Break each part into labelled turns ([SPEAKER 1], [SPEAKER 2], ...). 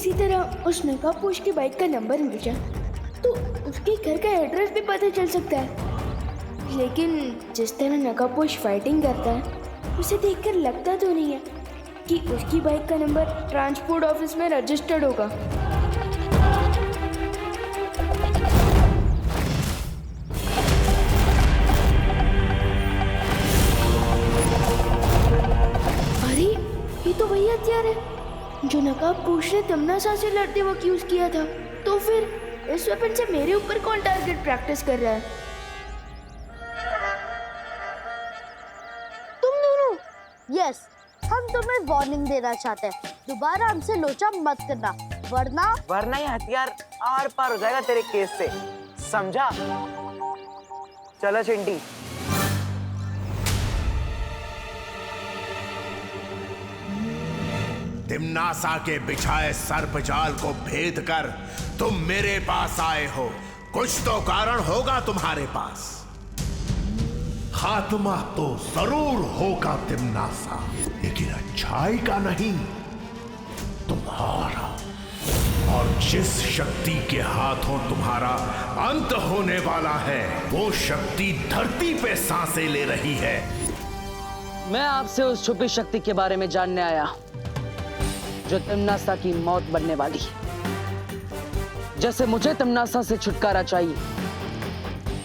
[SPEAKER 1] किसी तरह उस नकाबपोश की बाइक का नंबर मिल जाए तो उसके घर का एड्रेस भी पता चल सकता है। लेकिन जिस तरह नकाबपोश फाइटिंग करता है उसे देखकर लगता तो नहीं है कि उसकी बाइक का नंबर ट्रांसपोर्ट ऑफिस में रजिस्टर्ड होगा। अरे ये तो वही हथियार है जो नकाबपोश ने तमन्ना से लड़ते वक्त यूज किया था। तो फिर इस वेपन से मेरे ऊपर कौन टारगेट प्रैक्टिस कर रहा है?
[SPEAKER 2] तुम दोनों। यस, हम तुम्हें वार्निंग देना चाहते हैं, दोबारा हमसे लोचा मत करना, वरना
[SPEAKER 3] ये हथियार आर पार हो जाएगा तेरे केस से, समझा? चलो चिंटी।
[SPEAKER 4] तिम्नासा के बिछाए सर्प जाल को भेद कर तुम मेरे पास आए हो। कुछ तो कारण होगा तुम्हारे पास। खात्मा तो जरूर होगा तिम्नासा, लेकिन अच्छाई का नहीं, तुम्हारा। और जिस शक्ति के हाथों तुम्हारा अंत होने वाला है वो शक्ति धरती पे सांसें ले रही है।
[SPEAKER 5] मैं आपसे उस छुपी शक्ति के बारे में जानने आया जो तिम्नासा की मौत बनने वाली। जैसे मुझे तिम्नासा से छुटकारा चाहिए,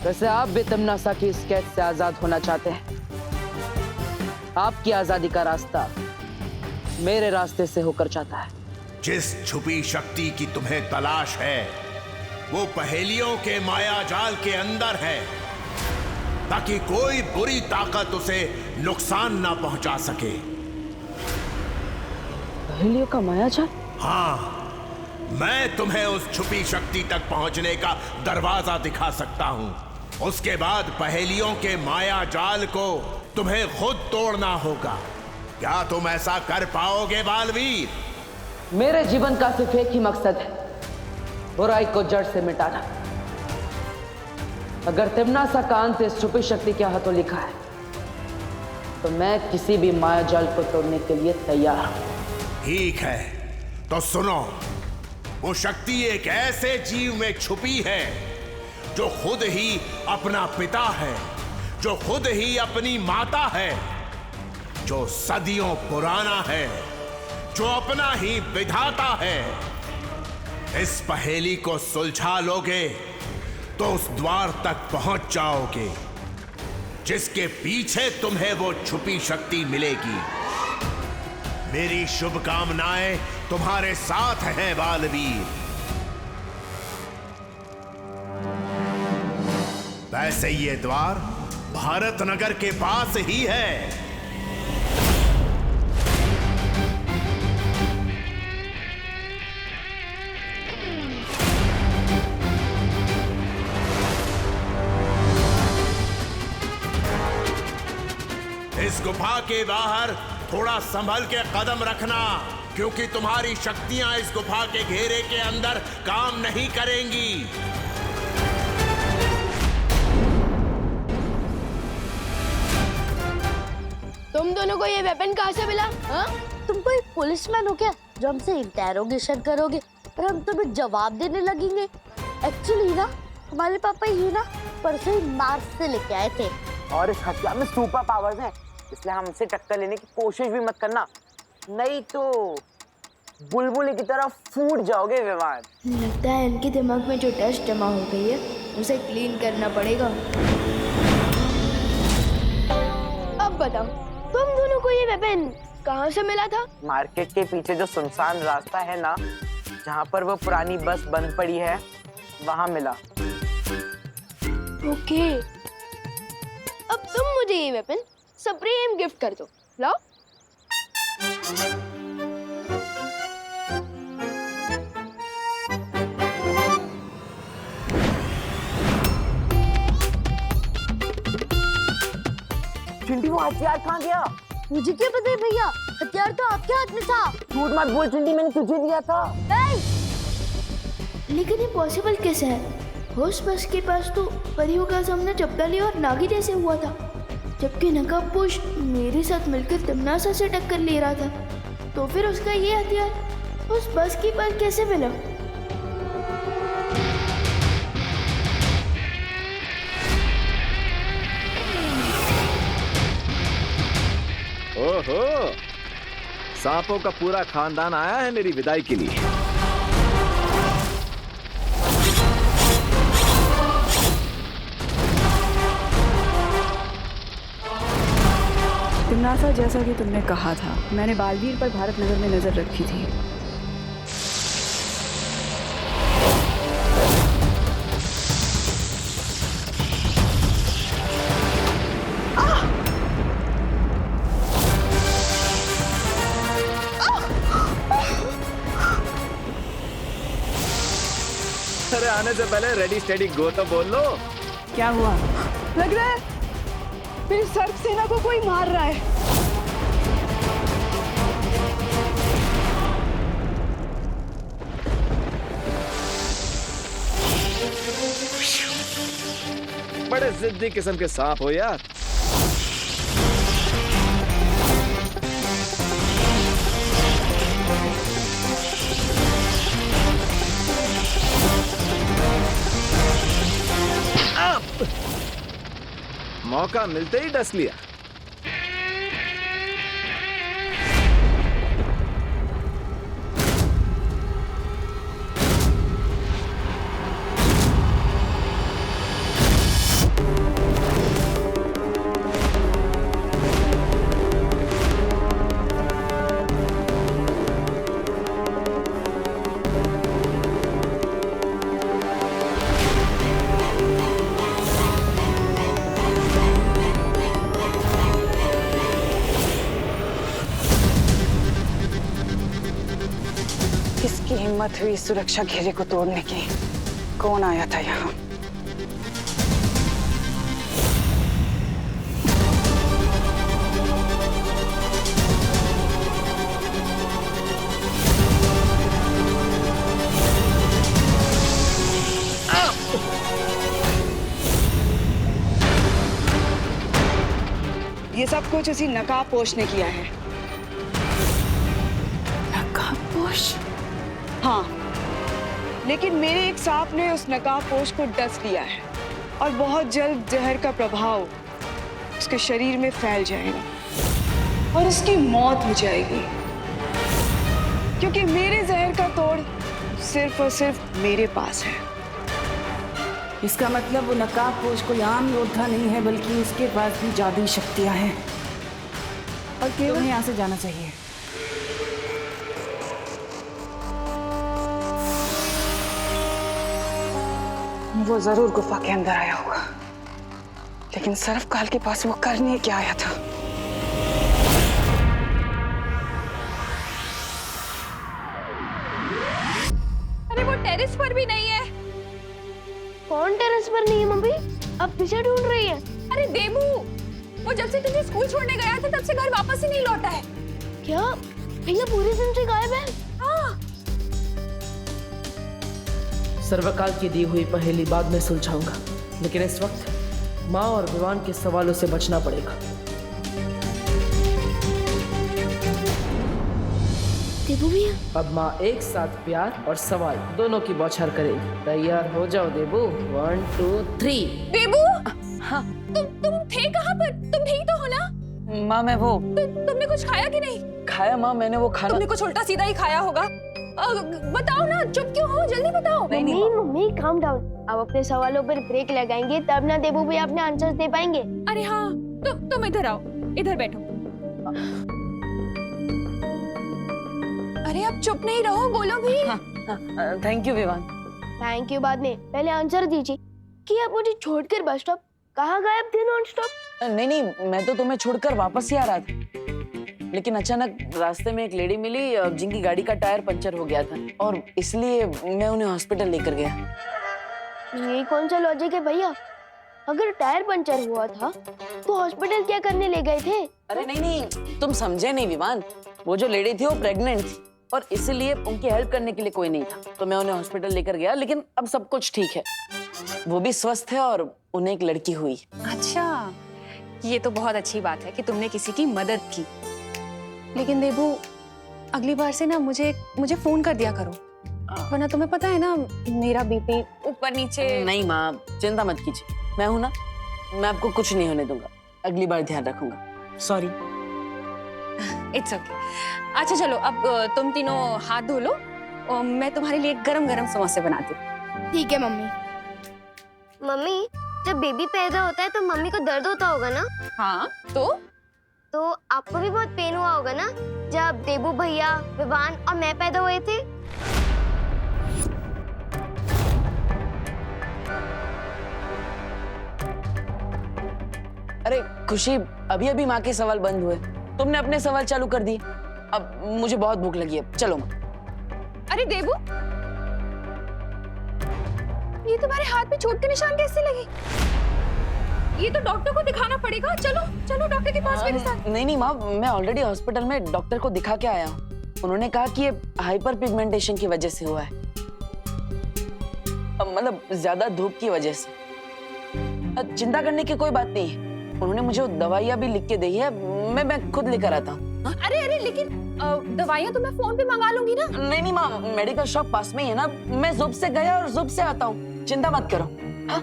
[SPEAKER 5] वैसे आप भी तिम्नासा की इस कैद से आजाद होना चाहते हैं। आपकी आजादी का रास्ता मेरे रास्ते से होकर जाता है।
[SPEAKER 4] जिस छुपी शक्ति की तुम्हें तलाश है वो पहेलियों के माया जाल के अंदर है, ताकि कोई बुरी ताकत उसे नुकसान ना पहुंचा सके।
[SPEAKER 5] पहेलियों का माया जाल?
[SPEAKER 4] हाँ, मैं तुम्हें उस छुपी शक्ति तक पहुंचने का दरवाजा दिखा सकता हूं। उसके बाद पहेलियों के माया जाल को तुम्हें खुद तोड़ना होगा। क्या तुम ऐसा कर पाओगे बालवीर?
[SPEAKER 5] मेरे जीवन का सिर्फ एक ही मकसद है, बुराई को जड़ से मिटाना। अगर तिम्नासा का अंत इस छुपी शक्ति के हाथों लिखा है तो मैं किसी भी माया जाल को तोड़ने के लिए तैयार हूं।
[SPEAKER 4] ठीक है, तो सुनो। वो शक्ति एक ऐसे जीव में छुपी है जो खुद ही अपना पिता है, जो खुद ही अपनी माता है, जो सदियों पुराना है, जो अपना ही विधाता है। इस पहेली को सुलझा लोगे तो उस द्वार तक पहुंच जाओगे जिसके पीछे तुम्हें वो छुपी शक्ति मिलेगी। मेरी शुभकामनाएं तुम्हारे साथ हैं बालवीर। वैसे ये द्वार भारत नगर के पास ही है। इस गुफा के बाहर थोड़ा संभल के कदम रखना, क्योंकि तुम्हारी शक्तियां इस गुफा के घेरे के अंदर काम नहीं करेंगी।
[SPEAKER 2] तुम दोनों को ये वेपन कहाँ से मिला? हाँ? तुम कोई पुलिसमैन हो क्या जो हमसे इंटेरोगेशन करोगे और हम तुम्हें जवाब देने लगेंगे? एक्चुअली ना हमारे पापा ही ना परसों ही मार्स से लेके आए थे
[SPEAKER 3] और इस हथियार में सुपर पावर्स हैं, इसलिए हमसे टक्कर लेने की कोशिश भी मत करना, नहीं तो बुलबुल की तरह फूट जाओगे विमान।
[SPEAKER 1] लगता है इनके दिमाग में जो डस्ट जमा हो गई है उसे क्लीन करना पड़ेगा।
[SPEAKER 2] अब बताओ, तुम दोनों को ये वेपन कहाँ से मिला था?
[SPEAKER 3] मार्केट के पीछे जो सुनसान रास्ता है ना, जहाँ पर वो पुरानी बस बंद पड़ी है, वहाँ मिला।
[SPEAKER 2] ओके, अब तुम मुझे ये वेपन सप्रेम गिफ्ट कर दो। लाओ।
[SPEAKER 3] चिंटी, वो हथियार कहाँ गया?
[SPEAKER 2] मुझे क्या पता है भैया, हथियार तो आपके हाथ में था।
[SPEAKER 3] झूठ मत बोल चिंटी, मैंने तुझे दिया था।
[SPEAKER 1] लेकिन ये पॉसिबल कैसे है? उस बस के पास तो परियों का सामना चपटाली और नागी जैसे हुआ था, जबकि नकाबपोश मेरे साथ मिलकर तिम्नासा से टक्कर ले रहा था। तो फिर उसका ये हथियार उस बस की पर कैसे मिला?
[SPEAKER 6] ओहो, सांपों का पूरा खानदान आया है मेरी विदाई के लिए।
[SPEAKER 7] तिमनासा, जैसा कि तुमने कहा था, मैंने बालवीर पर भारत नगर में नजर रखी थी।
[SPEAKER 6] अरे आने से पहले रेडी स्टेडी गो तो बोल लो।
[SPEAKER 7] क्या हुआ? लग रहा है मेरी सर्प सेना को कोई मार रहा है।
[SPEAKER 6] बड़े जिद्दी किस्म के सांप हो यार। मौका मिलते ही डस लिया।
[SPEAKER 7] किसकी हिम्मत हुई सुरक्षा घेरे को तोड़ने की? कौन आया था यहाँ? ये सब कुछ उसी नकाबपोश ने किया है। नकाबपोश? हाँ, लेकिन मेरे एक सांप ने उस नकाबपोश को डस लिया है और बहुत जल्द जहर का प्रभाव उसके शरीर में फैल जाएगा और उसकी मौत हो जाएगी, क्योंकि मेरे जहर का तोड़ सिर्फ और सिर्फ मेरे पास है।
[SPEAKER 8] इसका मतलब वो नकाबपोश कोई आम योद्धा नहीं है, बल्कि उसके पास भी जादुई शक्तियां हैं और केवल यहाँ से जाना चाहिए।
[SPEAKER 7] वो जरूर गुफा के अंदर आया होगा, लेकिन सर्वकाल के पास वो करने क्या आया था?
[SPEAKER 9] अरे वो टेरेस पर भी नहीं है।
[SPEAKER 2] कौन टेरेस पर नहीं है मम्मी? अब पीछे ढूंढ रही है।
[SPEAKER 9] अरे देबू, वो जब से तुझे स्कूल छोड़ने गया था तब से घर वापस ही नहीं लौटा है।
[SPEAKER 2] क्या भैया पूरे दिन से गायब है?
[SPEAKER 9] हाँ।
[SPEAKER 5] सर्वकाल की दी हुई पहेली बाद में सुलझाऊंगा, लेकिन इस वक्त माँ और विवान के सवालों से बचना पड़ेगा।
[SPEAKER 2] देबू भैया,
[SPEAKER 5] अब माँ एक साथ प्यार और सवाल दोनों की बौछार करेगी। तैयार हो जाओ देबू। 1 2 3।
[SPEAKER 9] देबू, हाँ। तुम थे कहाँ पर? तुम ठीक तो हो ना?
[SPEAKER 7] माँ, मैं वो
[SPEAKER 9] तुमने कुछ खाया कि नहीं?
[SPEAKER 7] खाया माँ, मैंने वो खाना।
[SPEAKER 9] तुमने कुछ उल्टा सीधा ही खाया होगा। बताओ ना, चुप क्यों हो? जल्दी बताओ।
[SPEAKER 2] Mummy calm down. अब अपने सवालों पर ब्रेक लगाएंगे तब ना देबू भैया अपने आंसर्स दे पाएंगे।
[SPEAKER 9] अरे हाँ, तुम इधर आओ, इधर बैठो। अरे अब चुप नहीं रहो, बोलो भी।
[SPEAKER 7] Thank you Vivaan.
[SPEAKER 2] Thank you बाद में, पहले आंसर दीजिए कि आप मुझे छोड़कर बस स्टॉप कहाँ गायब थे नॉन स्टॉप?
[SPEAKER 7] नहीं, मैं तो तुम्हें छोड़कर वापस ही आ रहा था, लेकिन अचानक रास्ते में एक लेडी मिली जिनकी गाड़ी का टायर पंचर हो गया था और इसलिए मैं उन्हें हॉस्पिटल लेकर गया।
[SPEAKER 2] ये कौन सा लॉजिक है भैया? अगर टायर पंचर हुआ था तो हॉस्पिटल क्या करने ले गए थे?
[SPEAKER 7] अरे नहीं, तुम समझे नहीं विवान। वो जो लेडी थी वो प्रेग्नेंट थी और इसीलिए उनकी हेल्प करने के लिए कोई नहीं था, तो मैं उन्हें हॉस्पिटल लेकर गया। लेकिन अब सब कुछ ठीक है, वो भी स्वस्थ है और उन्हें एक लड़की हुई।
[SPEAKER 9] अच्छा, ये तो बहुत अच्छी बात है कि तुमने किसी की मदद की। लेकिन देबू, अगली बार से ना मुझे फोन कर दिया करो, वरना तुम्हें पता है ना मेरा बीपी ऊपर नीचे।
[SPEAKER 5] नहीं माँ, चिंता मत कीजिए, मैं हूं ना, मैं आपको कुछ नहीं होने दूंगा। अगली बार ध्यान रखूंगा। सॉरी।
[SPEAKER 9] It's okay. अच्छा चलो, अब तुम तीनों हाथ धो लो और मैं तुम्हारे लिए गरम गरम समोसे बनाती हूँ।
[SPEAKER 1] ठीक है मम्मी।
[SPEAKER 2] मम्मी, जब बेबी पैदा होता है तो मम्मी को दर्द होता होगा ना?
[SPEAKER 9] हाँ तो
[SPEAKER 2] आपको भी बहुत पेन हुआ होगा ना जब देबू भैया, विवान और मैं पैदा हुए थे?
[SPEAKER 5] अरे खुशी, अभी अभी माँ के सवाल बंद हुए, तुमने अपने सवाल चालू कर दिए। अब मुझे बहुत भूख लगी है, चलो माँ।
[SPEAKER 9] अरे देबू, ये तुम्हारे हाथ पे चोट के निशान कैसे लगे? ये तो डॉक्टर को दिखाना पड़ेगा। चलो चलो डॉक्टर के पास मेरे साथ।
[SPEAKER 5] नहीं माँ, मैं ऑलरेडी हॉस्पिटल में डॉक्टर को दिखा के आया हूँ। उन्होंने कहा कि ये हाइपर पिगमेंटेशन की वजह से हुआ है, मतलब ज्यादा धूप की वजह से। चिंता करने की कोई बात नहीं है। उन्होंने मुझे दवाइयाँ भी लिख के दी है, मैं खुद लेकर आता हूँ।
[SPEAKER 9] अरे लेकिन दवाइयाँ तो मैं फोन पे मंगा लूंगी ना।
[SPEAKER 5] नहीं माँ, मेडिकल शॉप पास में ही है ना, मैं जुब से गया और जुब से आता हूँ, चिंता मत करो। हाँ?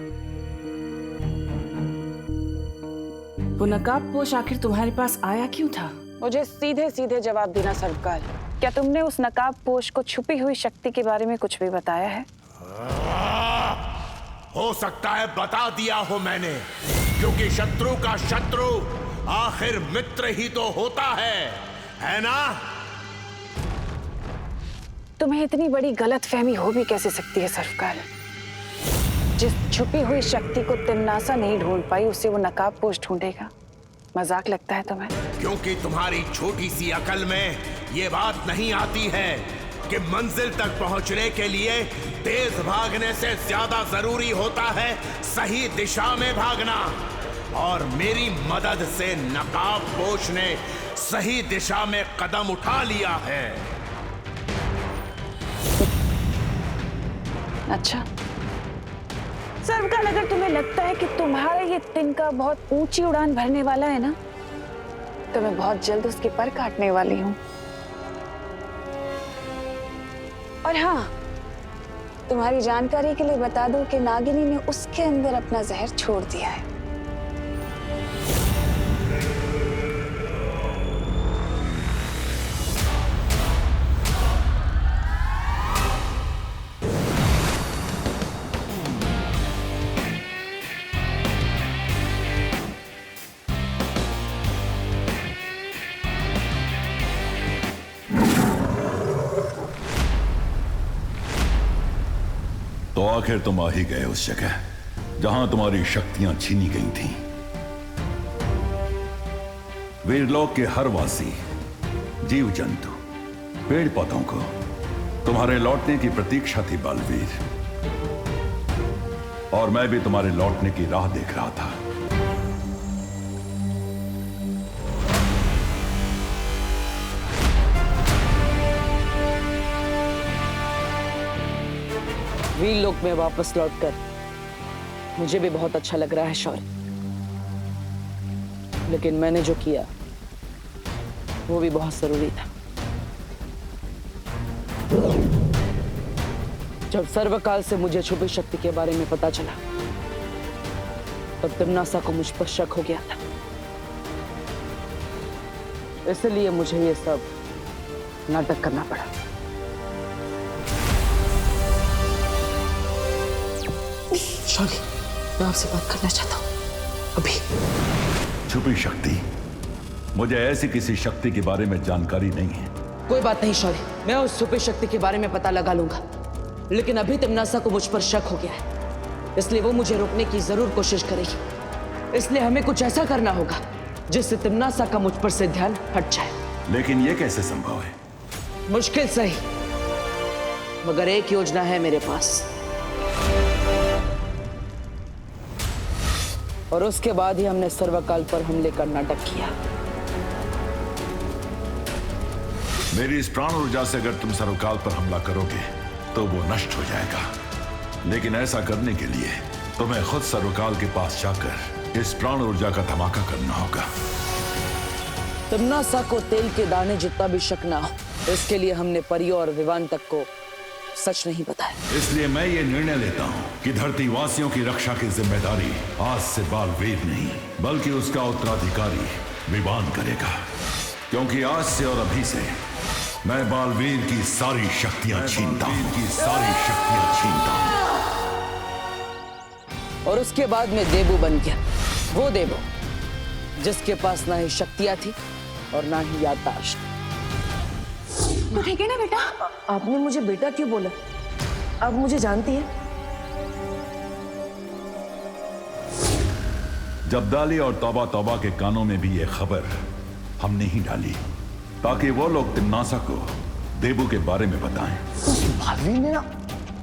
[SPEAKER 8] वो नकाबपोश आखिर तुम्हारे पास आया क्यों था?
[SPEAKER 7] मुझे सीधे सीधे जवाब देना सर्वकाल। क्या तुमने उस नकाबपोश को छुपी हुई शक्ति के बारे में कुछ भी बताया है?
[SPEAKER 4] हो सकता है बता दिया हो मैंने, क्योंकि शत्रु का शत्रु आखिर मित्र ही तो होता है ना?
[SPEAKER 7] तुम्हें इतनी बड़ी गलतफहमी हो भी कैसे सकती है सर्वकाल? जिस छुपी हुई शक्ति को तिमनासा नहीं ढूंढ पाई, उसे वो नकाबपोश ढूंढेगा। मजाक लगता है तुम्हें?
[SPEAKER 4] क्योंकि तुम्हारी छोटी सी अकल में ये बात नहीं आती है कि मंजिल तक पहुंचने के लिए तेज भागने से ज्यादा जरूरी होता है सही दिशा में भागना। और मेरी मदद से नकाबपोश ने सही दिशा में कदम उठा लिया है।
[SPEAKER 7] अच्छा सर्वकाल, अगर तुम्हें लगता है कि तुम्हारा ये तिनका बहुत ऊंची उड़ान भरने वाला है ना, तो मैं बहुत जल्द उसके पर काटने वाली हूँ। और हाँ, तुम्हारी जानकारी के लिए बता दूं कि नागिनी ने उसके अंदर अपना जहर छोड़ दिया है।
[SPEAKER 10] तो आखिर तुम आ ही गए उस जगह जहां तुम्हारी शक्तियां छीनी गई थीं। वीरलोक के हर वासी, जीव जंतु, पेड़ पौधों को तुम्हारे लौटने की प्रतीक्षा थी बालवीर, और मैं भी तुम्हारे लौटने की राह देख रहा था।
[SPEAKER 5] वीरलोक में वापस लौटकर मुझे भी बहुत अच्छा लग रहा है शौर्य, लेकिन मैंने जो किया वो भी बहुत जरूरी था। जब सर्वकाल से मुझे छुपी शक्ति के बारे में पता चला, तब तिमनासा को मुझ पर शक हो गया था। इसलिए मुझे ये सब नाटक करना पड़ा। शौर्य, मैं आपसे बात करना चाहता हूँ अभी।
[SPEAKER 10] छुपी शक्ति? मुझे ऐसी किसी शक्ति के बारे में जानकारी नहीं है।
[SPEAKER 5] कोई बात नहीं शौर्य, मैं उस छुपी शक्ति के बारे में पता लगा लूंगा, लेकिन अभी तिमनासा को मुझ पर शक हो गया है, इसलिए वो मुझे रोकने की जरूर कोशिश करेगी। इसलिए हमें कुछ ऐसा करना होगा जिससे तिमनासा का मुझ पर से ध्यान हट जाए।
[SPEAKER 10] लेकिन ये कैसे संभव है?
[SPEAKER 5] मुश्किल सही, मगर एक योजना है मेरे पास, और उसके बाद ही हमने सर्वकाल पर हमले का नाटक किया।
[SPEAKER 10] मेरी इस प्राण ऊर्जा से अगर तुम सर्वकाल पर हमला करोगे तो वो नष्ट हो जाएगा, लेकिन ऐसा करने के लिए तुम्हें खुद सर्वकाल के पास जाकर इस प्राण ऊर्जा का धमाका करना होगा।
[SPEAKER 5] तिमनासा को तेल के दाने जितना भी शक ना हो, इसके लिए हमने परियों और विवान तक को सच नहीं बताया।
[SPEAKER 10] इसलिए मैं ये निर्णय लेता हूँ कि धरती वासियों की रक्षा की जिम्मेदारी आज से बालवीर नहीं बल्कि उसका उत्तराधिकारी विवान करेगा, क्योंकि आज से और अभी से मैं बालवीर की सारी शक्तियां छीनता हूं।
[SPEAKER 5] और उसके बाद में देबू बन गया, वो देबू जिसके पास ना ही शक्तियां थी और ना ही याददाश्त।
[SPEAKER 9] तो ठीक है ना बेटा?
[SPEAKER 5] आपने मुझे बेटा क्यों बोला? आप मुझे जानती है?
[SPEAKER 10] जब्दाली और तौबा तौबा के कानों में भी ये खबर हमने ही डाली ताकि वो लोग तिम्नासा को देबू के बारे में बताएं।
[SPEAKER 3] बालवीर ने ना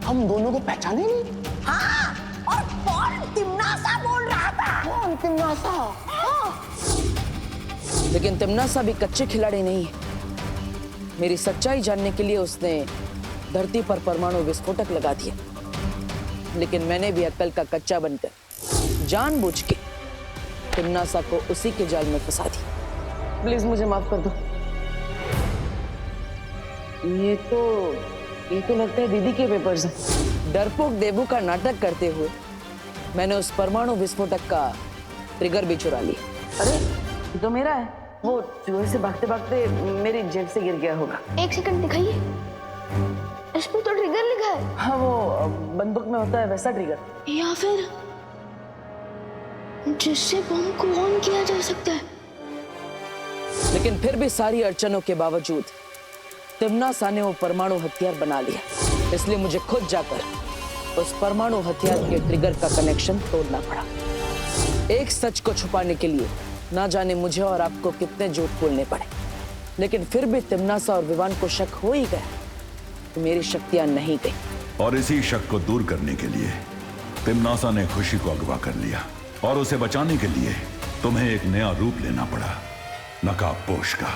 [SPEAKER 3] हम दोनों को पहचाने नहीं।
[SPEAKER 2] हाँ, और कौन तिम्नासा बोल रहा था?
[SPEAKER 3] कौन तिम्नासा?
[SPEAKER 5] लेकिन तिम्नासा भी कच्चे खिलाड़ी नहीं है। मेरी सच्चाई जानने के लिए उसने धरती पर परमाणु विस्फोटक लगा दिया, लेकिन मैंने भी अक्ल का कच्चा बनकर जानबूझ के तिम्नासा को उसी के जाल में फंसा दिया। प्लीज मुझे माफ कर दो। ये तो लगता है दीदी के पेपर्स हैं। डरपोक देबू का नाटक करते हुए मैंने उस परमाणु विस्फोटक का ट्रिगर भी चुरा लिया। अरे ये तो मेरा है। वो चूहे से भागते भागते मेरी जेब से गिर गया होगा।
[SPEAKER 1] एक सेकंड दिखाइए, इस पे तो ट्रिगर लिखा है।
[SPEAKER 5] हाँ, वो बंदूक में होता है वैसा ट्रिगर,
[SPEAKER 1] या फिर जिससे बम को ऑन किया जा सकता है।
[SPEAKER 5] लेकिन फिर भी सारी अड़चनों के बावजूद तिम्नासा ने वो परमाणु हथियार बना लिया। इसलिए मुझे खुद जाकर उस परमाणु हथियार के ट्रिगर का कनेक्शन तोड़ना पड़ा। एक सच को छुपाने के लिए ना जाने मुझे और आपको कितने झूठ बोलने पड़े, लेकिन फिर भी तिम्नासा और विवान को शक हो ही गया कि मेरी शक्तियां नहीं गई।
[SPEAKER 10] और इसी शक को दूर करने के लिए तिम्नासा ने खुशी को अगवा कर लिया और उसे बचाने के लिए तुम्हें एक नया रूप लेना पड़ा, नकाबपोश का।